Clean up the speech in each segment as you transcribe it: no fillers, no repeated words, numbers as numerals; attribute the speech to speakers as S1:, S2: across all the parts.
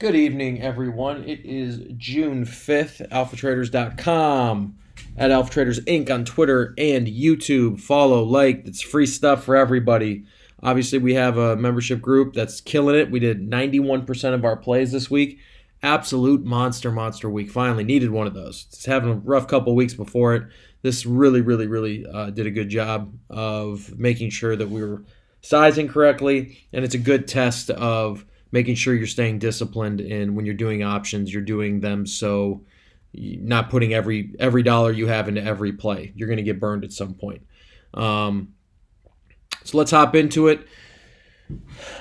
S1: Good evening, everyone. It is June 5th, alphatraders.com, at Alpha Traders Inc. on Twitter and YouTube. Follow, like, it's free stuff for everybody. Obviously, we have a membership group that's killing it. We did 91% of our plays this week. Absolute monster week. Finally, needed one of those. Just having a rough couple weeks before it. This really did a good job of making sure that we were sizing correctly, and it's a good test of making sure you're staying disciplined, and when you're doing options, you're doing them so you're not putting every dollar you have into every play. You're going to get burned at some point. So let's hop into it.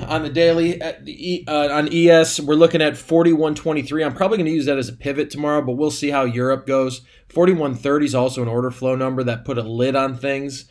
S1: On the daily, on ES, we're looking at 41.23. I'm probably going to use that as a pivot tomorrow, but we'll see how Europe goes. 41.30 is also an order flow number that put a lid on things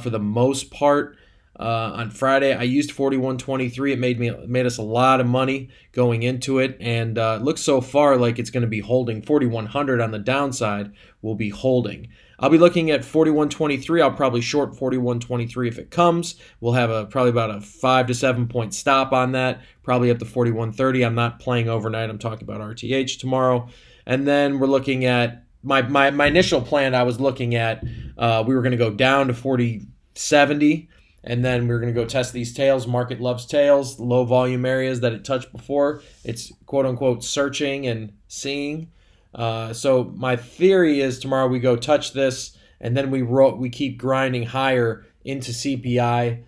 S1: for the most part. On Friday, I used 41.23. It made us a lot of money going into it, and it looks so far like it's going to be holding. 4100 on the downside will be holding. I'll be looking at 41.23. I'll probably short 41.23 if it comes. We'll have probably about a 5 to 7 point stop on that, probably up to 41.30. I'm not playing overnight. I'm talking about RTH tomorrow. And then we're looking at my initial plan. I was looking at we were going to go down to 40.70. And then we're going to go test these tails. Market loves tails, low volume areas that it touched before. It's quote unquote searching and seeing. So my theory is tomorrow we go touch this, and then we keep grinding higher into CPI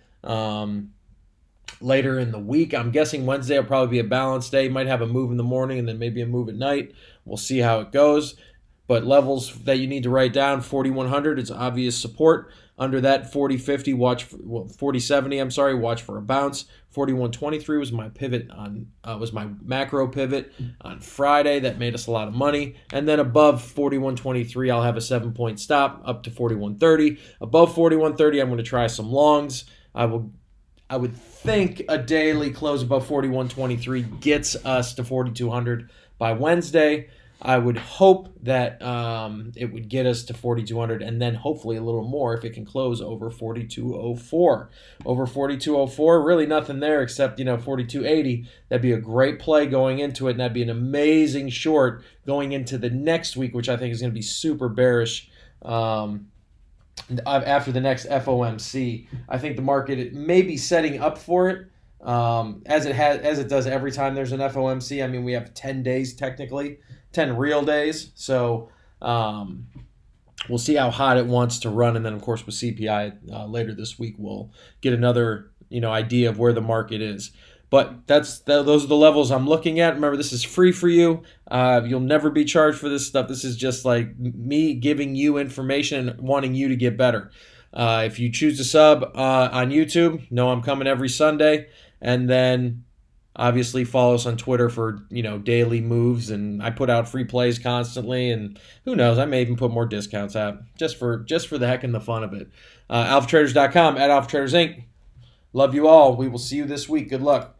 S1: later in the week. I'm guessing Wednesday will probably be a balanced day. Might have a move in the morning and then maybe a move at night. We'll see how it goes. But levels that you need to write down, 4100, it's obvious support. Under that, 4050, 4070, I'm sorry, watch for a bounce. 4123 was my pivot was my macro pivot on Friday. That made us a lot of money. And then above 4123, I'll have a 7 point stop up to 4130. Above 4130, I'm going to try some longs. I would think a daily close above 4123 gets us to 4200 by Wednesday. I would hope that it would get us to 4,200 and then hopefully a little more if it can close over 4,204. Over 4,204, really nothing there except 4,280. That'd be a great play going into it, and that'd be an amazing short going into the next week, which I think is going to be super bearish. After the next FOMC, I think the market may be setting up for it. As it does every time there's an FOMC. I mean, we have 10 days technically, 10 real days. So we'll see how hot it wants to run, and then of course with CPI later this week, we'll get another idea of where the market is. But those are the levels I'm looking at. Remember, this is free for you. You'll never be charged for this stuff. This is just like me giving you information and wanting you to get better. If you choose to sub on YouTube, know I'm coming every Sunday. And then obviously follow us on Twitter for daily moves, and I put out free plays constantly, and who knows, I may even put more discounts out just for the heck and the fun of it. AlphaTraders.com, at AlphaTraders Inc. Love you all. We will see you this week. Good luck.